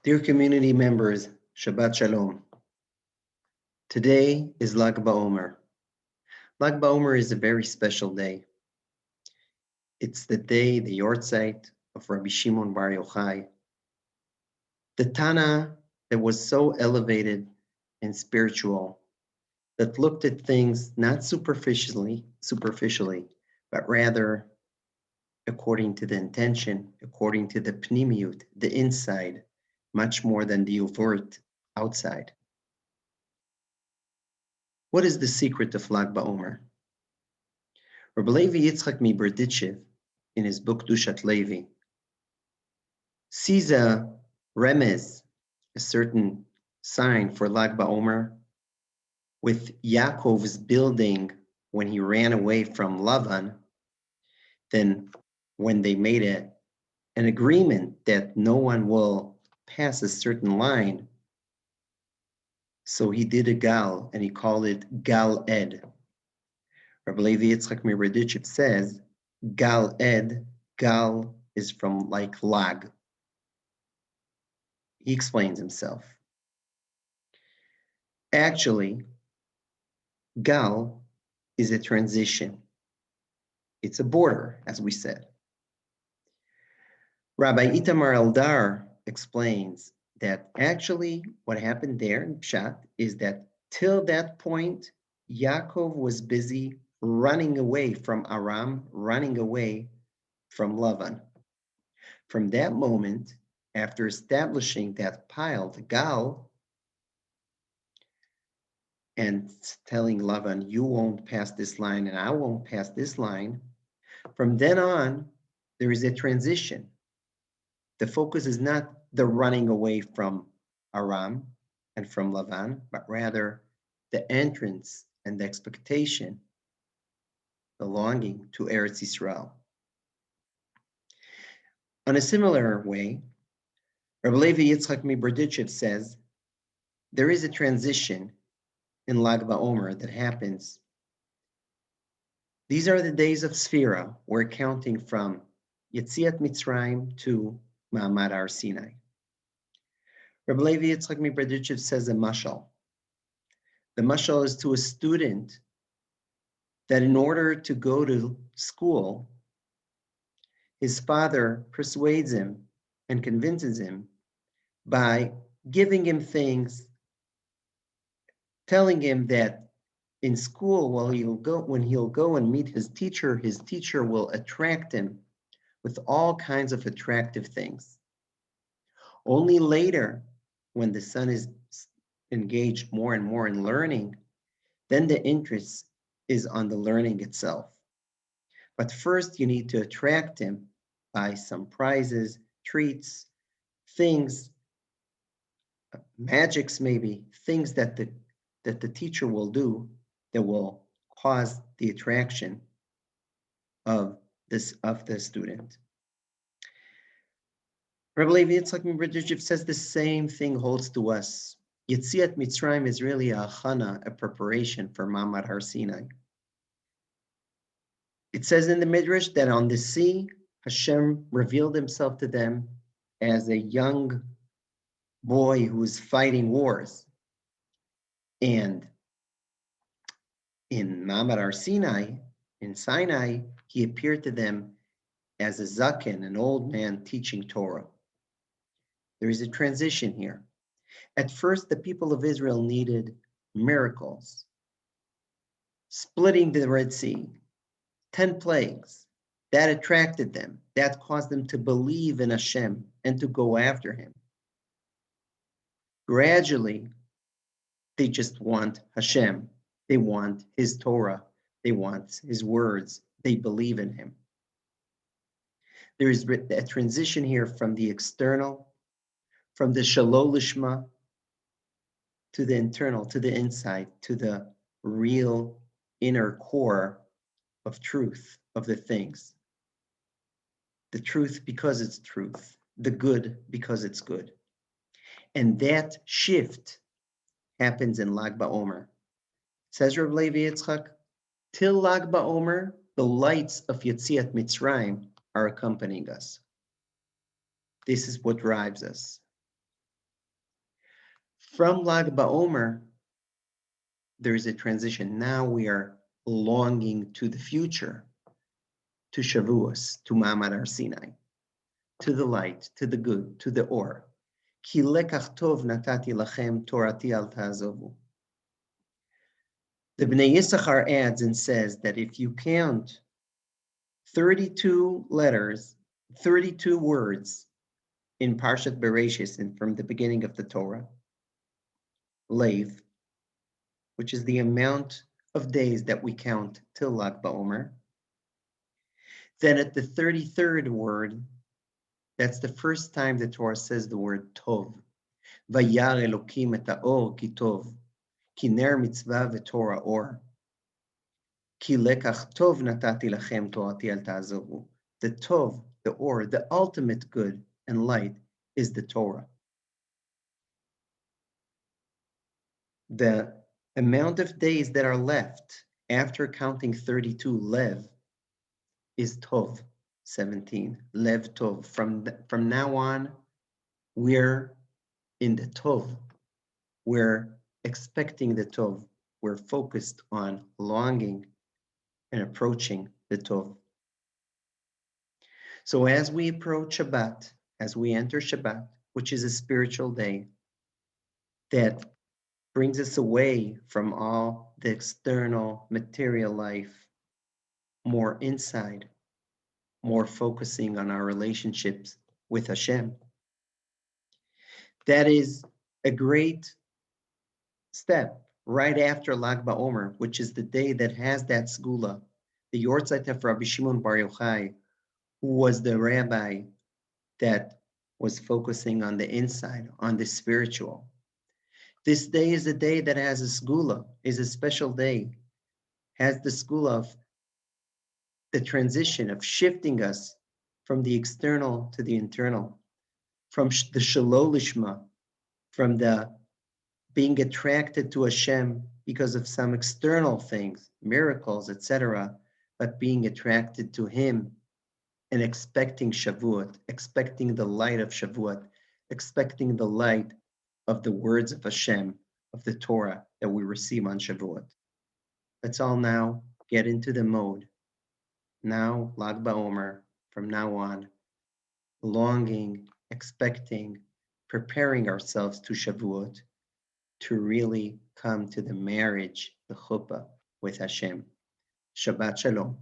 Dear community members, Shabbat Shalom. Today is Lag Baomer. Lag Baomer is a very special day. It's the day, the Yortzeit of Rabbi Shimon Bar Yochai, the Tana that was so elevated and spiritual, that looked at things not superficially, but rather according to the intention, according to the pnimiut, the inside, much more than the overt outside. What is the secret of Lag Baomer? Rabbi Levi Yitzchak Miberditchev, in his book Dushat Levi, sees a remez, a certain sign for Lag Baomer, with Yaakov's building when he ran away from Lavan. Then when they made an agreement that no one will pass a certain line, so he did a gal, and he called it Gal Ed. Rabbi Levi Yitzchak Miberditchev says, Gal Ed, Gal is from like lag. He explains himself. Actually, Gal is a transition. It's a border, as we said. Rabbi Itamar Eldar explains that actually what happened there in Pshat is that till that point, Yaakov was busy running away from Aram, running away from Lavan. From that moment, after establishing that pile, the Gal, and telling Lavan, you won't pass this line and I won't pass this line, from then on, there is a transition. The focus is not the running away from Aram and from Lavan, but rather the entrance and the expectation, the longing to Eretz Yisrael. On a similar way, Rabbi Levi Yitzchak Miberditchev says, there is a transition in Lag Baomer that happens. These are the days of Sphira. We're counting from Yetziat Mitzrayim to Ma'amad Har Sinai. Rabbi Levi Yitzchak Miberditchev says a mashal. The mashal is to a student that in order to go to school, his father persuades him and convinces him by giving him things, telling him that in school, when he'll go and meet his teacher will attract him with all kinds of attractive things. Only later, when the son is engaged more and more in learning, then the interest is on the learning itself. But first, you need to attract him by some prizes, treats, things, magics maybe, things that the teacher will do that will cause the attraction of the student. Rabbi Levi Yitzchak Miberditchev says the same thing holds to us. Yetziat Mitzrayim is really a chana, a preparation for Ma'amad Har Sinai. It says in the Midrash that on the sea, Hashem revealed himself to them as a young boy who was fighting wars. And in Ma'amad Har Sinai, in Sinai, he appeared to them as a zaken, an old man teaching Torah. There is a transition here. At first, the people of Israel needed miracles, splitting the Red Sea, 10 plagues. That attracted them. That caused them to believe in Hashem and to go after him. Gradually, they just want Hashem. They want his Torah. They want his words. They believe in him. There is a transition here from the external, from the shalol lishma, to the internal, to the inside, to the real inner core of truth, of the things. The truth because it's truth, the good because it's good. And that shift happens in Lag Baomer. Says Rabbi Levi Yitzchak, till Lag Baomer, the lights of Yetziat Mitzrayim are accompanying us. This is what drives us. From Lag Baomer, there is a transition. Now we are longing to the future, to Shavuos, to Ma'amad Har Sinai, to the light, to the good, to the or. Ki lekach tov natati lachem torati al ta'azovu. The Bnei Yissachar adds and says that if you count 32 letters, 32 words in Parshat Bereshis and from the beginning of the Torah, Lev, which is the amount of days that we count till Lag Baomer, then at the 33rd word, that's the first time the Torah says the word Tov. Vayar Elokim et ha'or ki tov, ki ner mitzvah v'torah or. Ki lekach tov natati lachem torati al ta'azovu. The tov, the or, the ultimate good and light is the Torah. The amount of days that are left after counting 32 lev is tov, 17. Lev tov. From now on, we're in the tov. We're expecting the tov. We're focused on longing and approaching the tov. So as we approach Shabbat, as we enter Shabbat, which is a spiritual day that brings us away from all the external material life, more inside, more focusing on our relationships with Hashem. That is a great step right after Lag BaOmer, which is the day that has that segula, the Yortzeit of Rabbi Shimon Bar Yochai, who was the rabbi that was focusing on the inside, on the spiritual. This day is a day that has a segula, is a special day, has the segula of the transition of shifting us from the external to the internal, from the shalolishma, from the being attracted to Hashem because of some external things, miracles, etc., but being attracted to Him and expecting Shavuot, expecting the light of Shavuot, expecting the light of the words of Hashem, of the Torah that we receive on Shavuot. Let's all now get into the mode. Now, Lag BaOmer, from now on, longing, expecting, preparing ourselves to Shavuot, to really come to the marriage, the chuppah with Hashem. Shabbat Shalom.